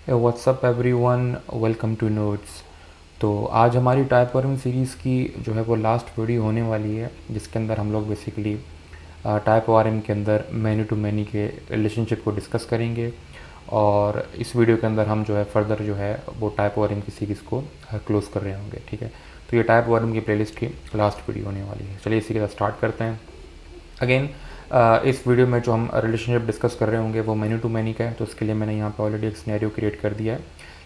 WhatsApp everyone, welcome to notes. तो आज हमारी टाइपोग्राम सीरीज़ की जो है वो लास्ट वीडियो होने वाली है, जिसके अंदर हम लोग बेसिकली टाइपोग्राम के अंदर मैनी टू मैनी के रिलेशनशिप को डिस्कस करेंगे। और इस वीडियो के अंदर हम जो है फर्दर जो है वो टाइपोग्राम की सीरीज़ को क्लोज़ कर रहे होंगे। ठीक है, तो ये टाइपोग्राम की प्लेलिस्ट की लास्ट वीडियो होने वाली है। चलिए इसी के साथ स्टार्ट करते हैं। अगेन इस वीडियो में जो हम रिलेशनशिप डिस्कस कर रहे होंगे वो मैनी टू मैनी का है। तो उसके लिए मैंने यहाँ पे ऑलरेडी एक सिनेरियो क्रिएट कर दिया है।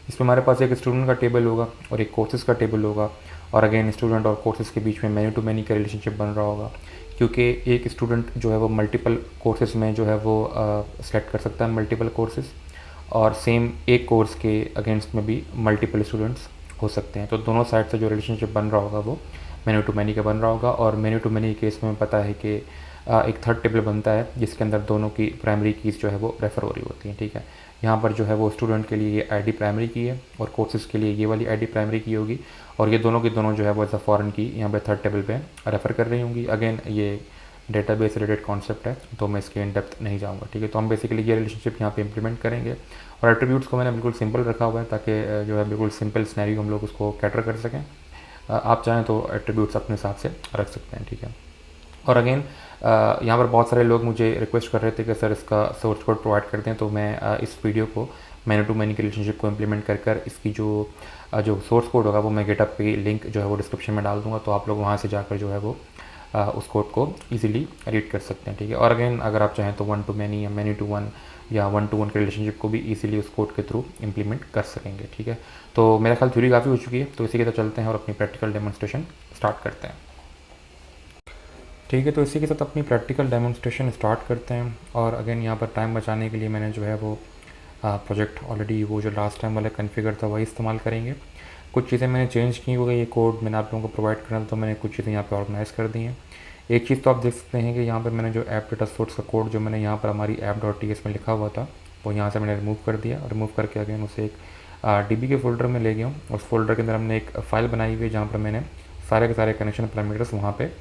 इसमें हमारे पास एक स्टूडेंट का टेबल होगा और एक कोर्सेज़ का टेबल होगा, और अगेन स्टूडेंट और कोर्सेज़ के बीच में मैनी टू मैनी का रिलेशनशिप बन रहा होगा, क्योंकि एक स्टूडेंट जो है वो मल्टीपल कोर्सेज़ में जो है वो सेलेक्ट कर सकता है मल्टीपल कोर्सेज़, और सेम एक कोर्स के अगेंस्ट में भी मल्टीपल स्टूडेंट्स हो सकते हैं। तो दोनों साइड से जो रिलेशनशिप बन रहा होगा वो मैनी टू मैनी का बन रहा होगा। और मैनी टू मैनी केस में पता है कि एक थर्ड टेबल बनता है जिसके अंदर दोनों की प्राइमरी कीज़ जो है वो रेफ़र हो रही होती हैं। ठीक है, यहाँ पर जो है वो स्टूडेंट के लिए ये आईडी प्राइमरी की है और कोर्सेज़ के लिए ये वाली आईडी प्राइमरी की होगी, और ये दोनों की दोनों जो है वो एज अ फॉरेन की यहाँ पे थर्ड टेबल पे रेफ़र कर रही होंगी। अगेन ये डेटाबेस रिलेटेड कॉन्सेप्ट है, तो मैं इसके इन डेप्थ नहीं जाऊँगा। ठीक है, तो हम बेसिकली ये रिलेशनशिप यहाँ पे इंप्लीमेंट करेंगे। और एट्रीब्यूट्स को मैंने बिल्कुल सिंपल रखा हुआ है ताकि जो है बिल्कुल सिंपल सिनेरियो हम लोग उसको कैटर कर सकें। आप चाहें तो एट्रीब्यूट्स अपने हिसाब से रख सकते हैं। ठीक है, और अगेन यहाँ पर बहुत सारे लोग मुझे रिक्वेस्ट कर रहे थे कि सर इसका सोर्स कोड प्रोवाइड करते हैं, तो मैं इस वीडियो को मैनी टू मैनी की रिलेशनशिप को इम्प्लीमेंट कर इसकी जो सोर्स कोड होगा वो मैं गेटअप पे लिंक जो है वो डिस्क्रिप्शन में डाल दूंगा, तो आप लोग वहाँ से जाकर जो है वो उस कोड को ईजिली रीड कर सकते हैं। ठीक है, और अगेन अगर आप चाहें तो वन टू मैनी या मैनी टू वन या वन टू वन के रिलेशनशिप को भी ईजिली उस कोड के थ्रू इम्प्लीमेंट कर सकेंगे। ठीक है, तो मेरा ख्याल थ्योरी काफ़ी हो चुकी है, तो इसी के साथ चलते हैं और अपनी प्रैक्टिकल डेमोन्स्ट्रेशन स्टार्ट करते हैं। ठीक है, तो इसी के साथ अपनी प्रैक्टिकल डेमोन्स्ट्रेशन स्टार्ट करते हैं। और अगेन यहाँ पर टाइम बचाने के लिए मैंने जो है वो प्रोजेक्ट ऑलरेडी वो जो लास्ट टाइम वाला कॉन्फ़िगर था वही इस्तेमाल करेंगे। कुछ चीज़ें मैंने चेंज की हुई है, ये कोड मैंने आप लोगों को प्रोवाइड करना था, तो मैंने कुछ चीज़ें यहाँ पे ऑर्गेनाइज़ कर दी हैं। एक चीज़ तो आप देख सकते हैं कि यहाँ पर मैंने जो ऐप डेटा सोर्स का कोड जो मैंने यहाँ पर हमारी app.ts में लिखा हुआ था वो यहाँ से मैंने रिमूव कर दिया, और रिमूव करके अगेन उसे एक DB के फोल्डर में ले गया हूँ। उस फोल्डर के अंदर हमने एक फ़ाइल बनाई हुई है जहाँ पर मैंने सारे के सारे कनेक्शन पैरामीटर्स वहाँ पे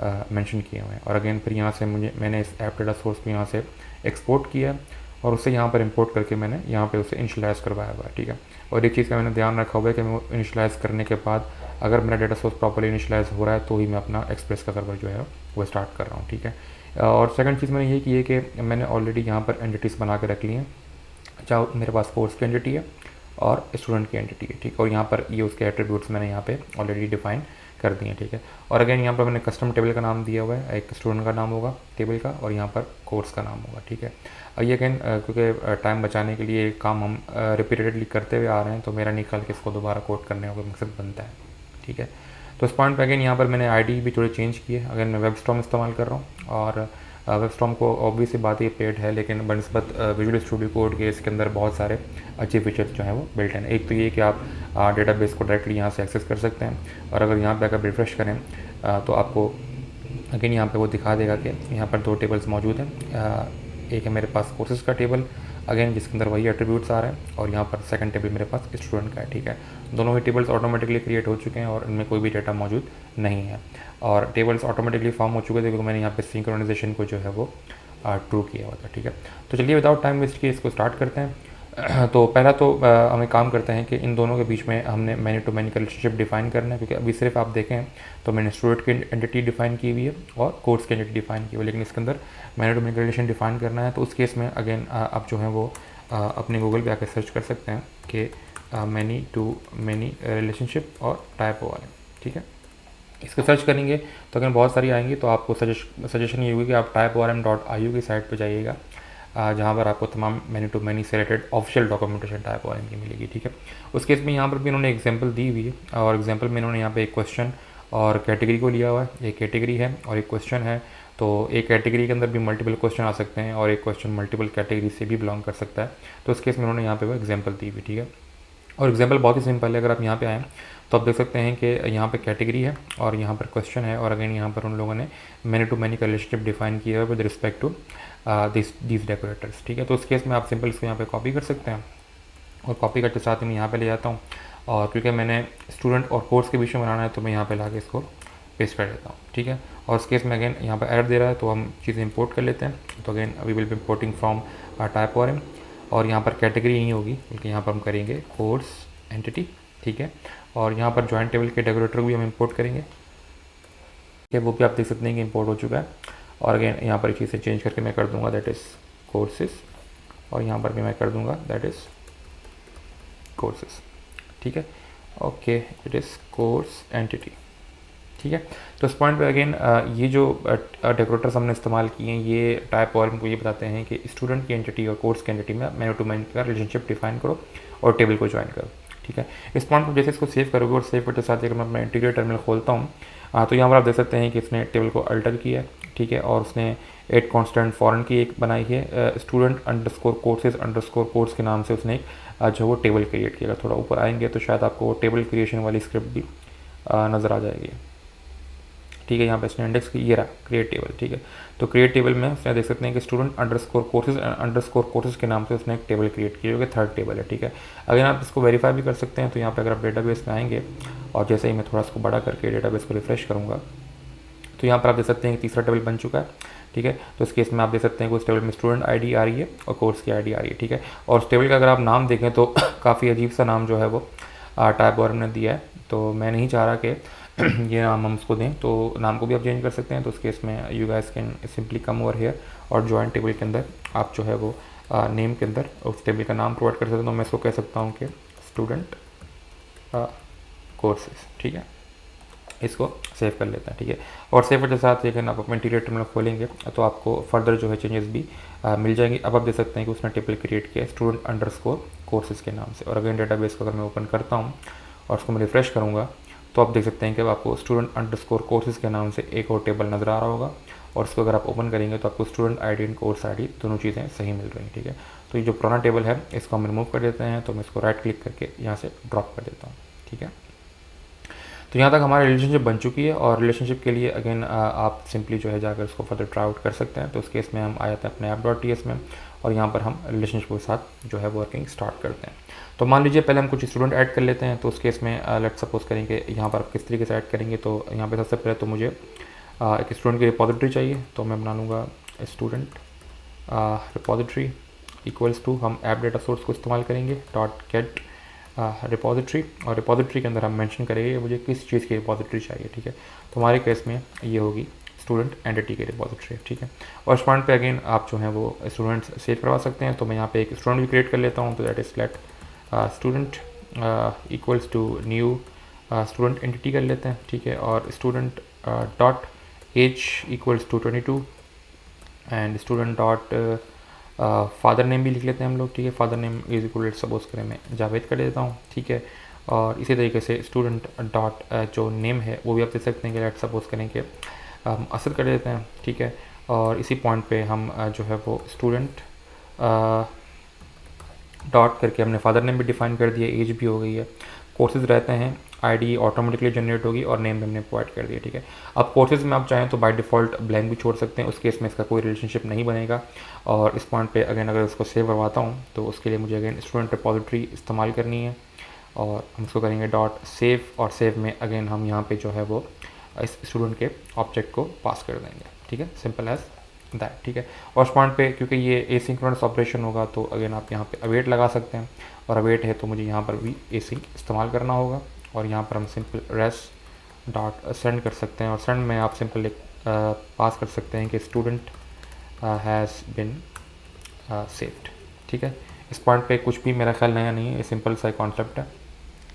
मेंशन किए हुए हैं। और अगेन फिर यहाँ से मैंने इस ऐप डेटा सोर्स को यहाँ से एक्सपोर्ट किया और उससे यहाँ पर इंपोर्ट करके मैंने यहाँ पे उसे इनिशियलाइज़ करवाया हुआ है। ठीक है, और एक चीज़ का मैंने ध्यान रखा हुआ है कि मैं इनिशियलाइज़ करने के बाद अगर मेरा डेटा सोर्स प्रॉपर्ली इनिशियलाइज़ हो रहा है तो ही मैं अपना एक्सप्रेस का सर्वर जो है वो स्टार्ट कर रहा हूँ। ठीक है, और सेकंड चीज़ मैंने ये की है कि मैंने ऑलरेडी यहाँ पर एंटिटीज़ बना के रख ली हैं। चाहे मेरे पास कोर्स की एंटिटी है और स्टूडेंट की एंटिटी है। ठीक है, और यहाँ पर ये उसके एट्रीब्यूट्स मैंने यहाँ पे ऑलरेडी डिफाइन कर दिए हैं। ठीक है, और अगेन यहाँ पर मैंने कस्टम टेबल का नाम दिया हुआ है, एक स्टूडेंट का नाम होगा टेबल का और यहाँ पर कोर्स का नाम होगा। ठीक है, ये अगेन क्योंकि टाइम बचाने के लिए काम हम रिपीटेडली करते हुए आ रहे हैं, तो मेरा निकाल के इसको दोबारा कोड करने का मकसद बनता है। ठीक है, तो इस पॉइंट पर अगेन यहाँ पर मैंने आईडी भी थोड़ी चेंज की है। अगेन मैं वेबस्टॉर्म इस्तेमाल कर रहा हूँ, और वेबस्टॉर्म को ऑब्वियस बात ये पेड है, लेकिन बनस्बत विजुअल स्टूडियो कोड के इसके अंदर बहुत सारे अच्छे फीचर्स जो हैं वो बिल्ट हैं। एक तो ये कि आप डेटाबेस को डायरेक्टली यहाँ से एक्सेस कर सकते हैं, और अगर यहाँ पे अगर रिफ्रेश करें तो आपको अगेन यहाँ पे वो दिखा देगा कि यहाँ पर दो टेबल्स मौजूद हैं। एक है मेरे पास कोर्सेज़ का टेबल अगेन जिसके अंदर वही एट्रीब्यूट्स आ रहे हैं, और यहाँ पर सेकंड टेबल मेरे पास स्टूडेंट का है। ठीक है, दोनों ही टेबल्स ऑटोमेटिकली क्रिएट हो चुके हैं और इनमें कोई भी डेटा मौजूद नहीं है, और टेबल्स ऑटोमेटिकली फॉर्म हो चुके थे क्योंकि मैंने यहाँ पे सिंक्रोनाइजेशन को जो है वो ट्रू किया हुआ था। ठीक है, तो चलिए विदाउट टाइम वेस्ट किए इसको स्टार्ट करते हैं। तो पहला तो हम एक काम करते हैं कि इन दोनों के बीच में हमने मैनी टू मैनी का रिलेशनशिप डिफाइन करना है, क्योंकि अभी सिर्फ आप देखें तो मैंने स्टूडेंट की एंटिटी डिफाइन की हुई है और कोर्स की एंटिटी डिफाइन की हुई है, लेकिन इसके अंदर मैनी टू मैनी का रिलेशन डिफाइन करना है। तो उस केस में अगेन आप जो है वो अपने गूगल पे आकर सर्च कर सकते हैं कि मैनी टू मैनी रिलेशनशिप और टाइप वाले। ठीक है, इसको सर्च करेंगे तो अगर बहुत सारी आएंगी, तो आपको सजेशन ये होगी कि आप typeorm.io की साइट पर जाइएगा, जहाँ पर आपको तमाम मैनी टू मैनी से रिलेटेड ऑफिशियल डॉक्यूमेंटेशन टाइपोग्राम की मिलेगी। ठीक है, उस केस में यहाँ पर भी इन्होंने एग्जांपल दी हुई है, और एग्जांपल में इन्होंने यहाँ पे एक क्वेश्चन और कैटेगरी को लिया हुआ है। एक कैटेगरी है और एक क्वेश्चन है, तो एक कैटेगरी के अंदर भी मल्टीपल क्वेश्चन आ सकते हैं और एक क्वेश्चन मल्टीपल कैटेगरी से भी बिलोंग कर सकता है। तो उस केस में उन्होंने यहाँ पे वो एग्जाम्पल दी हुई। ठीक है, और एग्जाम्पल बहुत ही सिंपल है। अगर आप यहाँ पे आएँ तो आप देख सकते हैं कि यहाँ पे कैटेगरी है और यहाँ पर क्वेश्चन है, और अगेन यहाँ पर उन लोगों ने मैनी टू मैनी का रिलेशनशिप डिफाइन किया है with respect to these decorators. ठीक है, तो उस केस में आप सिंपल इसको यहाँ पे कॉपी कर सकते हैं, और कॉपी करते साथ ही मैं यहाँ पे ले जाता हूँ, और क्योंकि मैंने स्टूडेंट और कोर्स के बीच में बनाना है तो मैं यहाँ पे ला के इसको पेस्ट कर देता हूँ। ठीक है, और इस केस में अगेन यहाँ पर एड दे रहा है तो हम चीज़ें इंपोर्ट कर लेते हैं। तो again we will be importing from typogram, और यहाँ पर कैटेगरी नहीं होगी, बल्कि यहाँ पर हम करेंगे कोर्स एंटिटी, ठीक है। और यहाँ पर जॉइंट टेबल के डेकोरेटर भी हम इंपोर्ट करेंगे, ठीक है, वो भी आप देख सकते हैं कि इंपोर्ट हो चुका है। और अगेन यहाँ पर चीज़ें चेंज करके मैं कर दूंगा दैट इज़ कोर्सेज, और यहाँ पर भी मैं कर दूंगा दैट इज़ कोर्सेज, ठीक है। Okay, it is course entity, ठीक है। तो इस पॉइंट पे अगेन ये जो डेकोरेटर्स हमने इस्तेमाल किए हैं ये टाइप और हमको ये बताते हैं कि स्टूडेंट की एंटिटी और कोर्स की एंटिटी में मैन्यू टू मैन्यू का रिलेशनशिप डिफाइन करो और टेबल को ज्वाइन करो, ठीक है। इस पॉइंट पर जैसे इसको सेव करोगे और सेव करते साथ अगर मैं अपना इंटीग्रेट टर्मिनल खोलता हूँ तो यहाँ पर आप देख सकते हैं कि इसने टेबल को अल्टर किया है, ठीक है। और उसने 8 कांस्टेंट फॉरेन की एक बनाई है, student underscore courses underscore course के नाम से उसने एक जो वो टेबल क्रिएट किया। थोड़ा ऊपर आएंगे तो शायद आपको टेबल क्रिएशन वाली स्क्रिप्ट भी नज़र आ जाएगी, ठीक है। यहाँ पे इसने इंडेक्स की ये रहा क्रिएट टेबल, ठीक है। तो क्रिएट टेबल में उसने देख सकते हैं कि स्टूडेंट अंडरस्कोर कोर्सेज के नाम से उसने एक टेबल क्रिएट किया, जो कि थर्ड टेबल है, ठीक है। अगर आप इसको वेरीफाई भी कर सकते हैं तो यहाँ पे अगर आप डेटाबेस में आएंगे और जैसे ही मैं थोड़ा इसको बड़ा करके डेटाबेस को रिफ्रेश करूँगा तो यहाँ पर आप देख सकते हैं कि तीसरा टेबल बन चुका है, ठीक है। तो इस केस में आप देख सकते हैं कि उस टेबल में स्टूडेंट आईडी आ रही है और कोर्स की आईडी आ रही है, ठीक है। और उस टेबल का अगर आप नाम देखें तो काफ़ी अजीब सा नाम जो है वो टाइप और ने दिया है, तो मैं नहीं चाह रहा कि ये नाम हम उसको दें, तो नाम को भी आप चेंज कर सकते हैं। तो उस केस में you guys can simply come over here और जॉइंट टेबल के अंदर आप जो है वो नेम के अंदर उस टेबल का नाम प्रोवाइड कर सकते हैं। तो मैं इसको कह सकता हूँ कि स्टूडेंट कोर्सेज, ठीक है। इसको सेव कर लेते हैं, ठीक है। और सेव करते साथ लेकिन आप अपने इंटीरियर टर्मिनल खोलेंगे तो आपको फर्दर जो है चेंजेस भी मिल जाएंगे। अब आप देख सकते हैं कि उसने टेबल क्रिएट किया स्टूडेंट अंडरस्कोर कोर्सेज के नाम से। और अगेन डेटाबेस को अगर मैं ओपन करता हूँ और उसको मैं रिफ्रेश करूँगा तो आप देख सकते हैं कि अब आपको स्टूडेंट अंडरस्कोर कोर्सेज के नाम से एक और टेबल नज़र आ रहा होगा। और उसको अगर आप ओपन करेंगे तो आपको student ID and course ID दोनों चीज़ें सही मिल रही हैं, ठीक है। तो ये जो पुराना टेबल है इसको हम रिमूव कर देते हैं, तो मैं इसको राइट क्लिक करके यहाँ से ड्रॉप कर देता हूँ, ठीक है। तो यहाँ तक हमारी रिलेशनशिप बन चुकी है। और रिलेशनशिप के लिए अगेन आप सिंपली जो है जाकर उसको फर्दर ट्राई आउट कर सकते हैं। तो उस केस में हम आ जाते हैं अपने ऐप.ts में और यहाँ पर हम रिलेशनशिप के साथ जो है वर्किंग स्टार्ट करते हैं। तो मान लीजिए पहले हम कुछ स्टूडेंट ऐड कर लेते हैं। तो उस केस में लेट सपोज करेंगे यहाँ पर आप किस तरीके से ऐड करेंगे। तो यहाँ पर सबसे पहले तो मुझे एक स्टूडेंट की रिपोजिटरी चाहिए, तो मैं बना लूँगा स्टूडेंट रिपोजिटरी इक्वल्स टू हम ऐप डेटा सोर्स को इस्तेमाल करेंगे .get रिपोजिटरी। और रिपोजिटरी के अंदर हम मेंशन करेंगे मुझे किस चीज़ की रिपोजिटरी चाहिए, ठीक है। तो हमारे केस में ये होगी स्टूडेंट एंटिटी की रिपोजिटरी, ठीक है। और इस पॉइंट पे अगेन आप जो है वो स्टूडेंट्स सेव करवा सकते हैं। तो मैं यहाँ पे एक स्टूडेंट भी क्रिएट कर लेता हूँ। तो that is let student equals to new student entity कर लेते हैं, ठीक है। और student dot age equals to 22 and student dot father name भी लिख लेते हैं हम लोग, ठीक है। Father name is equal suppose करें मैं जावेद कर देता हूँ, ठीक है। और इसी तरीके से स्टूडेंट डॉट जो नेम है वो भी आप देख सकते हैं कि लेट सपोज करें कि असद कर देते हैं, ठीक है। और इसी पॉइंट पे हम जो है वो स्टूडेंट डॉट करके हमने फादर नेम भी डिफाइन कर दिया, एज भी हो गई है, कोर्सेज रहते हैं, आईडी ऑटोमेटिकली जनरेट होगी और नेम भी हमने प्रोवाइड कर दिया, ठीक है। अब कोर्सेज में आप चाहें तो बाय डिफ़ॉल्ट ब्लैंक भी छोड़ सकते हैं, उस केस में इसका कोई रिलेशनशिप नहीं बनेगा। और इस पॉइंट पे अगेन अगर इसको सेव करवाता हूँ तो उसके लिए मुझे अगेन स्टूडेंट रिपोजिटरी इस्तेमाल करनी है और हम उसको करेंगे डॉट सेव। और सेव में अगेन हम यहाँ पे जो है वो इस स्टूडेंट के ऑब्जेक्ट को पास कर देंगे, ठीक है, सिंपल एज दैट, ठीक है। और उस पॉइंट पे क्योंकि ये एसिंक्रोनस ऑपरेशन होगा तो अगेन आप यहाँ पे अवेट लगा सकते हैं। और अवेट है तो मुझे यहाँ पर भी एसिंक इस्तेमाल करना होगा और यहाँ पर हम सिंपल रेस डॉट सेंड कर सकते हैं। और सेंड में आप सिंपल एक पास कर सकते हैं कि स्टूडेंट हैज़ बिन सेव्ड, ठीक है। इस पॉइंट पे कुछ भी मेरा ख्याल नया नहीं है, ये सिंपल सा कॉन्सेप्ट है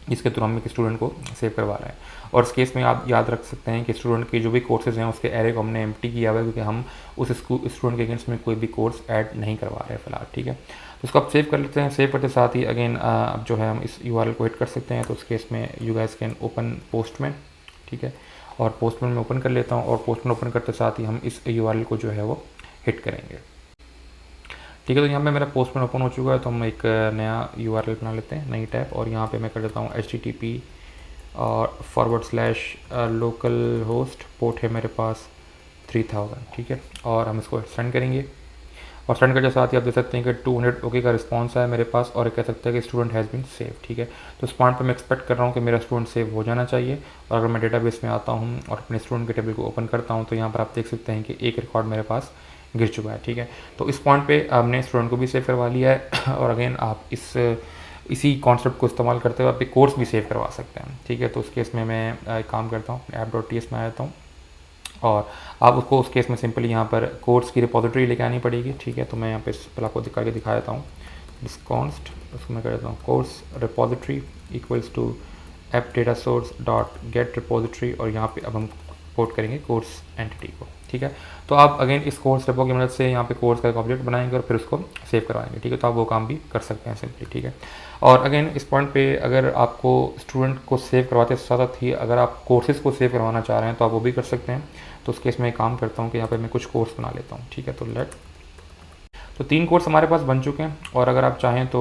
जिसके थ्रू हम एक स्टूडेंट को सेव करवा रहे हैं। और इस केस में आप याद रख सकते हैं कि स्टूडेंट के जो भी कोर्सेज हैं उसके एरे को हमने एम्प्टी किया हुआ है क्योंकि हम उस स्टूडेंट के अगेंस्ट में कोई भी कोर्स ऐड नहीं करवा रहे हैं फिलहाल, ठीक है। तो इसको आप सेव कर लेते हैं। सेव करते साथ ही अगेन अब जो है हम इस URL को हिट कर सकते हैं। तो उस केस में you guys can open postman, ठीक है। और पोस्टमैन में ओपन कर लेता हूँ और पोस्टमैन ओपन करते साथ ही हम इस URL को जो है वो हिट करेंगे, ठीक है। तो यहाँ पे मेरा पोस्टमैन ओपन हो चुका है। तो हम एक नया URL बना लेते हैं, नई टैब, और यहाँ पे मैं कर देता हूँ HTTP और / लोकल होस्ट पोर्ट है मेरे पास 3000, ठीक है। और हम इसको सेंड करेंगे और सेंड करते साथ ही आप देख सकते हैं कि 200 ओके का रिस्पॉन्स है मेरे पास और कह सकते हैं कि स्टूडेंट हैज़ बीन सेव, ठीक है। तो इस पॉइंट पर मैं एक्सपेक्ट कर रहा हूँ कि मेरा स्टूडेंट सेव हो जाना चाहिए। और अगर मैं डेटाबेस में आता हूँ और अपने स्टूडेंट के टेबल को ओपन करता हूँ तो यहाँ पर आप देख सकते हैं कि एक रिकॉर्ड मेरे पास गिर चुका है, ठीक है। तो इस पॉइंट पे हमने स्टूडेंट को भी सेव करवा लिया है और अगेन आप इसी कॉन्सेप्ट को इस्तेमाल करते हुए आप एक कोर्स भी सेव करवा सकते हैं, ठीक है। तो उस केस में मैं एक काम करता हूँ, app.ts में आ जाता हूँ और आप उसको उस केस में सिंपली यहाँ पर कोर्स की रिपोजिटरी लेके आनी पड़ेगी, ठीक है। तो मैं यहाँ पे पहले आपको करके दिखा देता हूँ। डिस्कॉन्स्ट उसको मैं कर देता हूँ course repository equals to app data source dot get repository और यहाँ पे अब हम पोर्ट करेंगे कोर्स एंटिटी को, ठीक है। तो आप अगेन इस कोर्स रेपो की मदद से यहाँ पे कोर्स का एक ऑब्जेक्ट बनाएंगे और फिर उसको सेव करवाएंगे, ठीक है। तो आप वो काम भी कर सकते हैं सिंपली, ठीक है। और अगेन इस पॉइंट पे अगर आपको स्टूडेंट को सेव करवाते साथ साथ ही अगर आप कोर्सेज को सेव करवाना चाह रहे हैं तो आप वो भी कर सकते हैं। तो उस केस में एक काम करता हूँ कि यहाँ पे मैं कुछ कोर्स बना लेता हूँ, ठीक है। तो 3 कोर्स हमारे पास बन चुके हैं और अगर आप चाहें तो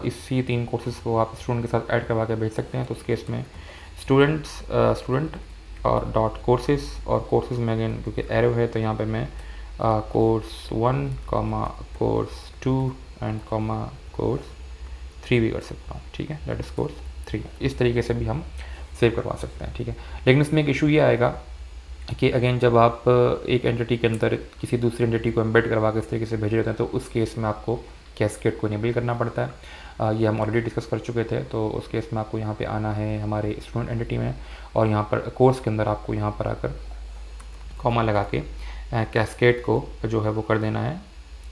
इसी 3 कोर्सेज को आप स्टूडेंट के साथ ऐड करवा के भेज सकते हैं। तो उस केस में स्टूडेंट और डॉट कोर्सेज और कोर्सेज में अगेन क्योंकि एरो है तो यहाँ पे मैं course 1 comma course 2 and comma course 3 भी कर सकता हूँ, ठीक है। That is course 3। इस तरीके से भी हम सेव करवा सकते हैं, ठीक है। लेकिन इसमें एक इशू ये आएगा कि अगेन जब आप एक एंटिटी के अंदर किसी दूसरी एंटिटी को एम्बेड करवा के इस तरीके से भेज रहे हैं तो उस केस में आपको कैस्केड को इनेबल करना पड़ता है। ये हम ऑलरेडी डिस्कस कर चुके थे। तो उस केस में आपको यहाँ पे आना है हमारे स्टूडेंट एंटिटी में और यहाँ पर कोर्स के अंदर आपको यहाँ पर आकर कॉमा लगा के कैस्केड को जो है वो कर देना है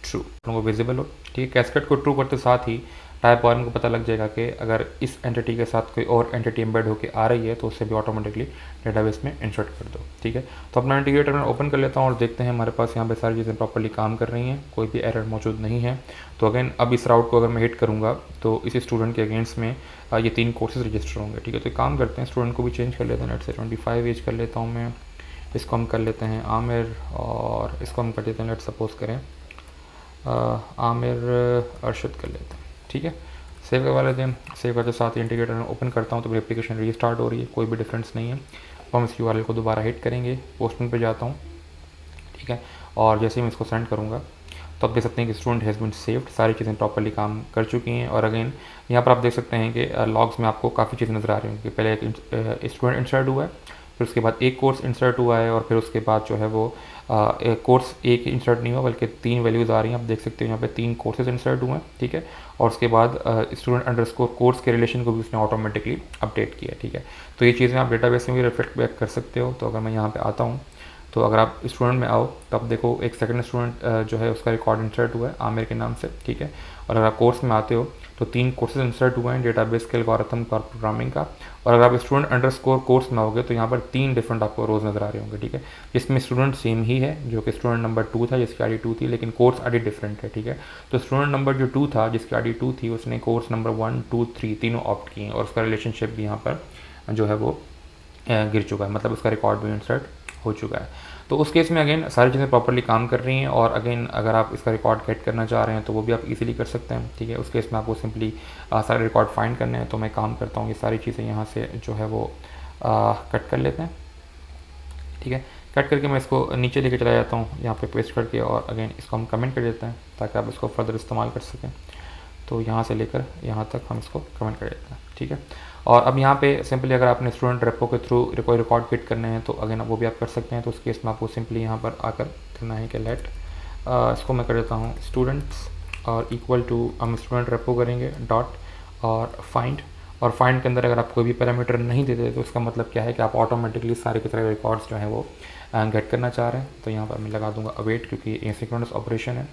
ट्रू, को विजिबल हो, ठीक है। कैस्केड को ट्रू करते साथ ही टाइप वार्म को पता लग जाएगा कि अगर इस एंटिटी के साथ कोई और एंटिटी एम्बेड होकर आ रही है तो उससे भी ऑटोमेटिकली डेटाबेस में इंसर्ट कर दो, ठीक है। तो अपना इंटीग्रेटर मैं ओपन कर लेता हूँ और देखते हैं हमारे पास यहाँ पे सारी चीज़ें प्रॉपर्ली काम कर रही हैं, कोई भी एरर मौजूद नहीं है। तो अगेन अब इस राउट को अगर मैं हिट करूँगा तो इस स्टूडेंट के अगेंस्ट में ये 3 कोर्सेज रजिस्टर होंगे, ठीक है। तो काम करते हैं, स्टूडेंट को भी चेंज कर लेते हैं। लेट्स से 25 एज कर लेता हूँ मैं, इसको हम कर लेते हैं आमिर और इसको हम कर देते हैं लेट्स सपोज करें आमिर अरशद कर लेते हैं, ठीक है। सेव करवा लेते हैं। सेव करते साथ ही इंटीग्रेटर में ओपन करता हूँ तो मेरी एप्लीकेशन रीस्टार्ट हो रही है, कोई भी डिफरेंस नहीं है। तो हम इस यूआरएल को दोबारा हिट करेंगे, पोस्टमेंट पे जाता हूँ, ठीक है। और जैसे ही मैं इसको सेंड करूँगा तो आप देख सकते हैं कि स्टूडेंट हैज़ बीन सेव्ड, सारी चीज़ें प्रॉपर्ली काम कर चुकी हैं। और अगेन यहाँ पर आप देख सकते हैं कि लॉग्स में आपको काफ़ी चीज़ें नज़र आ रही हैं कि पहले एक स्टूडेंट इंसर्ट हुआ है, फिर उसके बाद एक कोर्स इंसर्ट हुआ है और फिर उसके बाद जो है वो एक कोर्स एक इंसर्ट नहीं हुआ बल्कि 3 वैल्यूज़ आ रही हैं। आप देख सकते हो यहाँ पे 3 कोर्सेज इंसर्ट हुए हैं, ठीक है। और उसके बाद स्टूडेंट अंडरस्कोर कोर्स के रिलेशन को भी उसने ऑटोमेटिकली अपडेट किया, ठीक है। तो ये चीज़ें आप डेटाबेस में भी रिफ्लेक्ट बैक कर सकते हो। तो अगर मैं यहाँ पे आता हूँ तो अगर आप स्टूडेंट में आओ तो आप देखो एक सेकंड स्टूडेंट जो है उसका रिकॉर्ड इंसर्ट हुआ है आमिर के नाम से, ठीक है। और अगर आप कोर्स में आते हो तो 3 कोर्सेज इंसर्ट हुए हैं डेटाबेस के एल्गोरिथम का प्रोग्रामिंग का। और अगर आप स्टूडेंट अंडरस्कोर कोर्स में आओगे तो यहाँ पर 3 डिफरेंट आपको रोज नज़र आ रहे होंगे, ठीक है। जिसमें स्टूडेंट सेम ही है जो कि स्टूडेंट नंबर 2 था जिसकी आईडी 2 थी, लेकिन कोर्स आईडी डिफरेंट है, ठीक है। तो स्टूडेंट नंबर जो 2 था जिसकी आईडी 2 थी उसने कोर्स नंबर 1, 2, 3 तीनों ऑप्ट किए और उसका रिलेशनशिप भी यहाँ पर जो है वो गिर चुका है, मतलब उसका रिकॉर्ड भी इंसर्ट हो चुका है। तो उस केस में अगेन सारी चीज़ें प्रॉपर्ली काम कर रही हैं। और अगेन अगर आप इसका रिकॉर्ड गेट करना चाह रहे हैं तो वो भी आप इजीली कर सकते हैं, ठीक है। उस केस में आपको सिंपली सारे रिकॉर्ड फाइंड करने हैं। तो मैं काम करता हूँ ये सारी चीज़ें यहाँ से जो है वो कट कर लेते हैं, ठीक है। कट करके मैं इसको नीचे लेके चला जाता हूँ यहाँ पे पेस्ट करके और अगेन इसको हम कमेंट कर देते हैं ताकि आप इसको फर्दर इस्तेमाल कर सकें। तो यहाँ से लेकर यहाँ तक हम इसको कमेंट कर देते हैं, ठीक है। और अब यहाँ पे सिंपली अगर आपने स्टूडेंट रेपो के थ्रू कोई रिकॉर्ड फिट करने हैं तो अगेन वो भी आप कर सकते हैं। तो उस केस में आपको सिंपली यहाँ पर आकर करना है कि लेट इसको मैं कर देता हूँ स्टूडेंट्स और इक्वल टू हम स्टूडेंट रेपो करेंगे डॉट और फाइंड। और फाइंड के अंदर अगर आप कोई भी पैरामीटर नहीं देते तो इसका मतलब क्या है कि आप ऑटोमेटिकली सारे के सारे रिकॉर्ड्स जो हैं वो गेट करना चाह रहे हैं। तो यहाँ पर मैं लगा दूंगा अवेट क्योंकि एसिंक्रोनस ऑपरेशन है।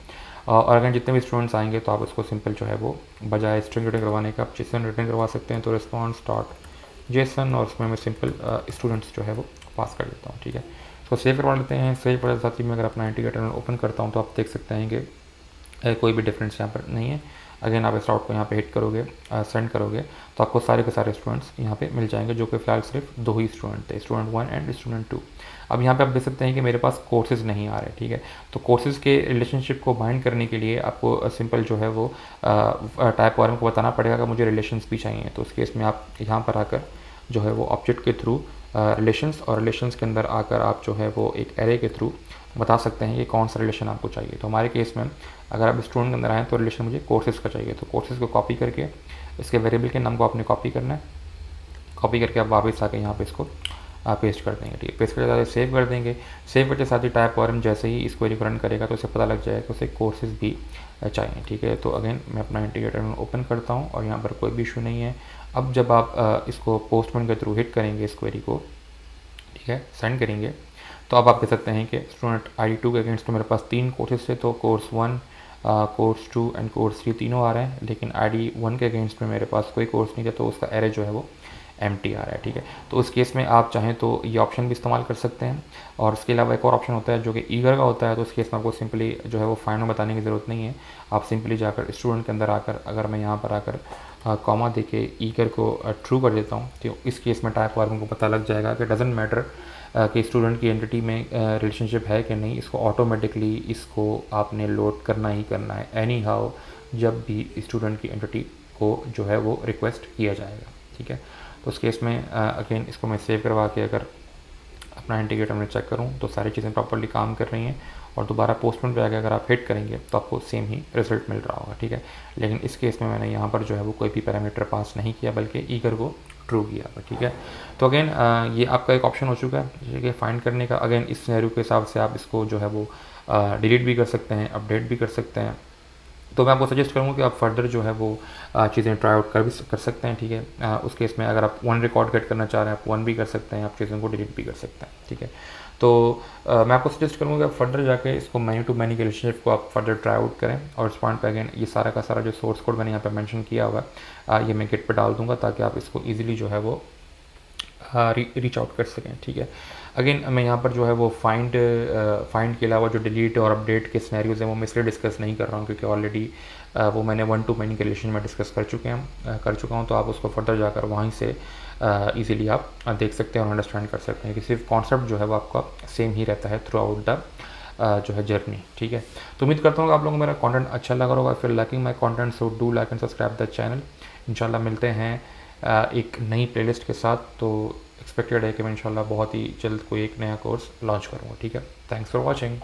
और अगर जितने भी स्टूडेंट्स आएंगे तो आप इसको सिंपल जो है वो बजाय स्ट्रिंग रिटर्न करवाने का आप जेसन रिटर्न करवा सकते हैं। तो रिस्पॉन्स डॉट जेसन और उसमें मैं सिंपल स्टूडेंट्स जो है वो पास कर देता हूँ, ठीक है। तो सेव करवा लेते हैं। सेव करने साथ ही मैं अगर अपना इंटीग्रेटर ओपन करता हूँ तो आप देख सकते हैं कि कोई भी डिफरेंस यहाँ पर नहीं है। अगेन आप इस राउट को यहाँ पे हिट करोगे सेंड करोगे तो आपको सारे के सारे स्टूडेंट्स यहाँ पे मिल जाएंगे जो कि फ़िलहाल सिर्फ 2 ही स्टूडेंट थे, स्टूडेंट 1 एंड स्टूडेंट 2। अब यहाँ पे आप देख सकते हैं कि मेरे पास कोर्सेज नहीं आ रहे, ठीक है। तो कोर्सेज के रिलेशनशिप को बाइंड करने के लिए आपको सिंपल जो है वो टाइप वार्म को बताना पड़ेगा कि मुझे रिलेशंस भी चाहिए। तो उस केस में आप यहाँ पर आकर जो है वो ऑब्जेक्ट के थ्रू रिलेशंस और रिलेशंस के अंदर आकर आप जो है वो एक एरे के थ्रू बता सकते हैं कि कौन सा रिलेशन आपको चाहिए। तो हमारे केस में अगर आप स्टूडेंट के अंदर आएँ तो रिलेशन मुझे कोर्सेज का चाहिए। तो कोर्सेज को कॉपी करके इसके वेरिएबल के नाम को आपने कॉपी करना है। कॉपी करके आप वापस आके यहाँ पे इसको पेस्ट कर देंगे, ठीक है। पेस्ट करके साथ सेव कर देंगे। सेव करके साथ ही टाइप ORM जैसे ही इस क्वेरी को रन करेगा तो उसे पता लग जाएगा कि उसे कोर्सेज भी चाहिए, ठीक है। तो अगेन मैं अपना इंटीग्रेटर ओपन करता हूँ और यहाँ पर कोई भी इशू नहीं है। अब जब आप इसको पोस्टमैन के थ्रू हिट करेंगे इस क्वेरी को, ठीक है, सेंड करेंगे, तो अब आप देख सकते हैं कि स्टूडेंट ID2 के अगेंस्ट मेरे पास 3 कोर्सेज थे, तो कोर्स 1, कोर्स 2 एंड कोर्स 3 तीनों आ रहे हैं। लेकिन ID1 के अगेंस्ट में मेरे पास कोई कोर्स नहीं था, तो उसका एरे जो है वो एम्प्टी आ रहा है, ठीक है। तो उस केस में आप चाहें तो ये ऑप्शन भी इस्तेमाल कर सकते हैं। और उसके अलावा एक और ऑप्शन होता है जो कि ईगर का होता है, तो उस केस में आपको सिंपली जो है वो फाइंड में बताने की ज़रूरत नहीं है। आप सिंपली जाकर स्टूडेंट के अंदर आकर, अगर मैं यहाँ पर आकर कॉमा देके ईगर को ट्रू कर देता हूँ, तो इस केस में टाइप ORM को पता लग जाएगा कि डजेंट मैटर कि स्टूडेंट की एंटिटी में रिलेशनशिप है कि नहीं, इसको ऑटोमेटिकली इसको आपने लोड करना ही करना है एनी हाउ, जब भी स्टूडेंट की एंटिटी को जो है वो रिक्वेस्ट किया जाएगा, ठीक है। तो उस केस में अगेन इसको मैं सेव करवा के अगर अपना इंटीग्रेटर में चेक करूँ तो सारी चीज़ें प्रॉपर्ली काम कर रही हैं। और दोबारा पोस्टमैन पे आके अगर आप हिट करेंगे तो आपको सेम ही रिजल्ट मिल रहा होगा, ठीक है। लेकिन इस केस में मैंने यहाँ पर जो है वो कोई भी पैरामीटर पास नहीं किया, बल्कि ईगर को ट्रू किया, ठीक है। तो अगेन ये आपका एक ऑप्शन हो चुका है, ठीक है, फाइंड करने का। अगेन इस सिनेरियो के हिसाब से आप इसको जो है वो डिलीट भी कर सकते हैं, अपडेट भी कर सकते हैं। तो मैं आपको सजेस्ट करूँगा कि आप फर्दर जो है वो चीज़ें ट्राई आउट कर सकते हैं, ठीक है। उस केस में अगर आप 1 रिकॉर्ड गेट करना चाह रहे हैं, आप 1 भी कर सकते हैं, आप चीज़ों को डिलीट भी कर सकते हैं, ठीक है। तो मैं आपको सजेस्ट करूँगा कि आप फर्दर जाके इसको मैन्यू टू मैनी के रिलेशनशिप को आप फर्दर ट्राई आउट करें। और इस पॉइंट पे अगेन ये सारा का सारा जो सोर्स कोड मैंने यहाँ पे मेंशन किया हुआ है, ये मैं गिट पे डाल दूँगा ताकि आप इसको ईजिली जो है वो रीच आउट कर सकें, ठीक है। अगेन मैं यहाँ पर जो है वो फाइंड के अलावा जो डिलीट और अपडेट के सिनेरियोज हैं वो मैं इसलिए डिस्कस नहीं कर रहा हूँ क्योंकि ऑलरेडी वो मैंने 1 टू मैनी के रिलेशन में डिस्कस कर चुका हूँ। तो आप उसको फर्दर जाकर वहीं से इजीली आप देख सकते हैं और अंडरस्टैंड कर सकते हैं कि सिर्फ कॉन्सेप्ट जो है वो आपका सेम ही रहता है थ्रू आउट द जो है जर्नी, ठीक है। तो उम्मीद करता हूँ कि आप लोगों को मेरा कंटेंट अच्छा लगा होगा। फिर liking my content, so do like and subscribe the channel. इंशाल्लाह मिलते हैं एक नई प्लेलिस्ट के साथ। तो एक्सपेक्टेड है कि मैं इंशाल्लाह बहुत ही जल्द कोई एक नया कोर्स लॉन्च करूँगा, ठीक है। Thanks for watching.